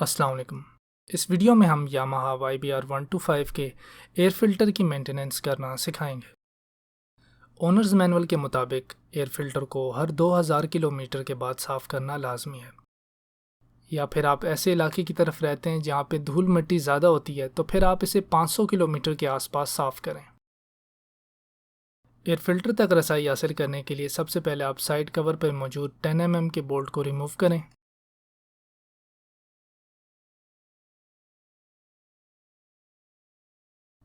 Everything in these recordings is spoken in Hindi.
अस्सलाम वालेकुम। इस वीडियो में हम यामाहा YBR125 के एयर फ़िल्टर की मेंटेनेंस करना सिखाएंगे। ओनर्स मैनुअल के मुताबिक एयर फ़िल्टर को हर 2000 किलोमीटर के बाद साफ़ करना लाजमी है। या फिर आप ऐसे इलाके की तरफ रहते हैं जहाँ पे धूल मिट्टी ज़्यादा होती है तो फिर आप इसे 500 किलोमीटर के आसपास साफ़ करें। एयर फ़िल्टर तक रसाई हासिल करने के लिए सबसे पहले आप साइड कवर पर मौजूद 10 mm के बोल्ट को रिमूव करें।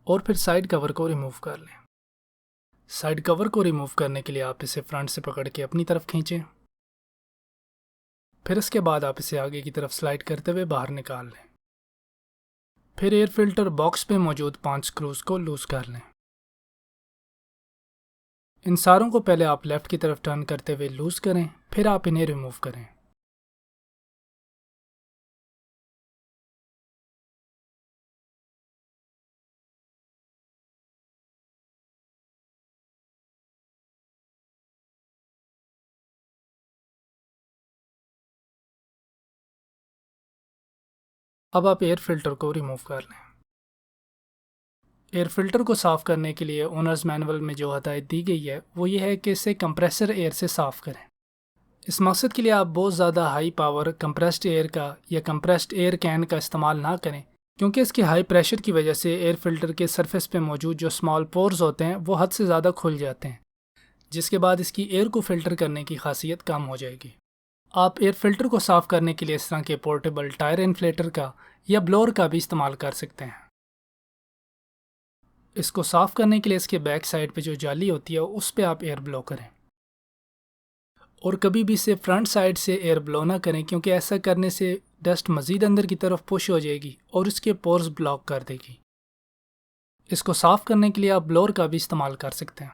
और फिर साइड कवर को रिमूव कर लें। साइड कवर को रिमूव करने के लिए आप इसे फ्रंट से पकड़ के अपनी तरफ खींचें। फिर इसके बाद आप इसे आगे की तरफ स्लाइड करते हुए बाहर निकाल लें। फिर एयर फिल्टर बॉक्स पे मौजूद 5 स्क्रूज को लूज कर लें। इन सारों को पहले आप लेफ्ट की तरफ टर्न करते हुए लूज करें, फिर आप इन्हें रिमूव करें। अब आप एयर फिल्टर को रिमूव कर लें। एयर फिल्टर को साफ़ करने के लिए ओनर्स मैनुअल में जो हदायत दी गई है वो ये है कि इसे कंप्रेसर एयर से साफ़ करें। इस मकसद के लिए आप बहुत ज़्यादा हाई पावर कंप्रेस्ड एयर का या कंप्रेस्ड एयर कैन का इस्तेमाल ना करें, क्योंकि इसके हाई प्रेशर की वजह से एयर फिल्टर के सरफेस पे मौजूद जो स्मॉल पोर्स होते हैं वो हद से ज़्यादा खुल जाते हैं, जिसके बाद इसकी एयर को फ़िल्टर करने की खासियत कम हो जाएगी। आप एयर फिल्टर को साफ़ करने के लिए इस तरह के पोर्टेबल टायर इन्फ्लेटर का या ब्लोअर का भी इस्तेमाल कर सकते हैं। इसको साफ़ करने के लिए इसके बैक साइड पे जो जाली होती है उस पर आप एयर ब्लो करें, और कभी भी इसे फ्रंट साइड से एयर ब्लो ना करें, क्योंकि ऐसा करने से डस्ट मज़ीद अंदर की तरफ पुश हो जाएगी और इसके पोर्स ब्लॉक कर देगी। इसको साफ़ करने के लिए आप ब्लोअर का भी इस्तेमाल कर सकते हैं।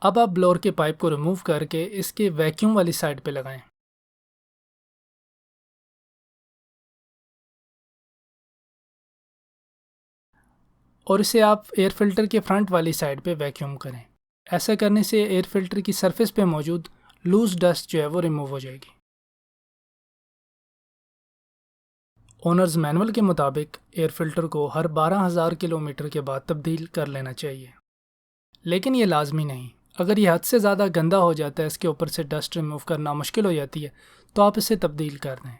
अब आप ब्लोअर के पाइप को रिमूव करके इसके वैक्यूम वाली साइड पे लगाएं। और इसे आप एयर फिल्टर के फ्रंट वाली साइड पे वैक्यूम करें। ऐसा करने से एयर फिल्टर की सरफेस पे मौजूद लूज डस्ट जो है वो रिमूव हो जाएगी। ओनर्स मैनुअल के मुताबिक एयर फिल्टर को हर 12,000 किलोमीटर के बाद तब्दील कर लेना चाहिए, लेकिन ये लाजमी नहीं। अगर ये हद से ज़्यादा गंदा हो जाता है, इसके ऊपर से डस्ट रिमूव करना मुश्किल हो जाती है, तो आप इसे तब्दील कर दें।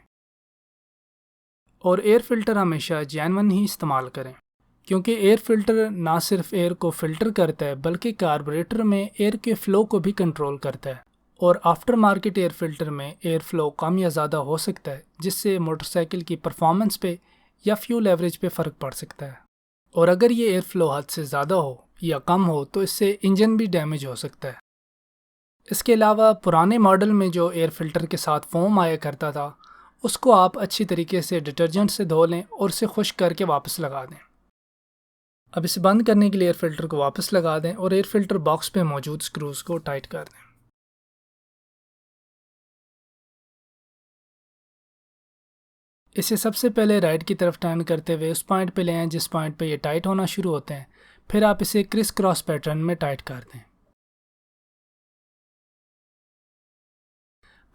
और एयर फिल्टर हमेशा जेन्युइन ही इस्तेमाल करें, क्योंकि एयर फिल्टर ना सिर्फ एयर को फ़िल्टर करता है बल्कि कार्बोरेटर में एयर के फ़्लो को भी कंट्रोल करता है। और आफ्टर मार्केट एयर फिल्टर में एयर फ्लो कम या ज़्यादा हो सकता है, जिससे मोटरसाइकिल की परफॉर्मेंस पे या फ्यूल एवरेज पे फ़र्क पड़ सकता है। और अगर ये एयर फ्लो हद से ज़्यादा हो या कम हो तो इससे इंजन भी डैमेज हो सकता है। इसके अलावा पुराने मॉडल में जो एयर फिल्टर के साथ फोम आया करता था, उसको आप अच्छी तरीके से डिटर्जेंट से धो लें और इसे खुश्क करके वापस लगा दें। अब इसे बंद करने के लिए एयर फिल्टर को वापस लगा दें और एयर फिल्टर बॉक्स पे मौजूद स्क्रूज को टाइट कर दें। इसे सबसे पहले राइट की तरफ टर्न करते हुए उस पॉइंट पे ले आएं जिस पॉइंट पे ये टाइट होना शुरू होते हैं। फिर आप इसे क्रिस क्रॉस पैटर्न में टाइट कर दें।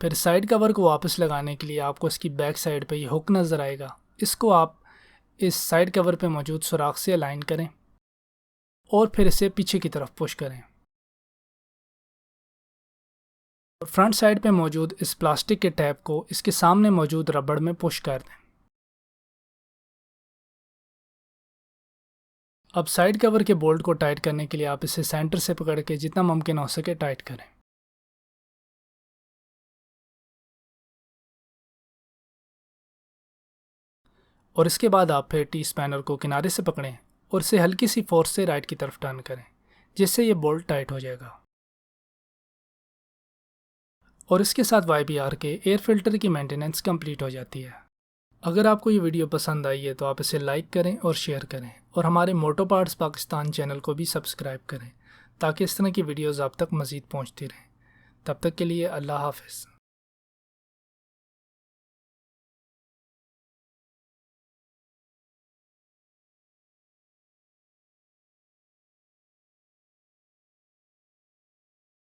फिर साइड कवर को वापस लगाने के लिए आपको इसकी बैक साइड पे ये हुक नज़र आएगा। इसको आप इस साइड कवर पे मौजूद सुराख से अलाइन करें और फिर इसे पीछे की तरफ पुश करें। और फ्रंट साइड पे मौजूद इस प्लास्टिक के टैप को इसके सामने मौजूद रबड़ में पुश कर दें। अब साइड कवर के बोल्ट को टाइट करने के लिए आप इसे सेंटर से पकड़ के जितना मुमकिन हो सके टाइट करें। और इसके बाद आप फिर टी स्पैनर को किनारे से पकड़ें और इसे हल्की सी फोर्स से राइट की तरफ टर्न करें, जिससे ये बोल्ट टाइट हो जाएगा। और इसके साथ YBR के एयर फिल्टर की मेंटेनेंस कंप्लीट हो जाती है। अगर आपको ये वीडियो पसंद आई है तो आप इसे लाइक करें और शेयर करें, और हमारे मोटो पार्ट्स पाकिस्तान चैनल को भी सब्सक्राइब करें, ताकि इस तरह की वीडियोज़ आप तक मज़ीद पहुँचती रहें। तब तक के लिए अल्लाह हाफ़िज़।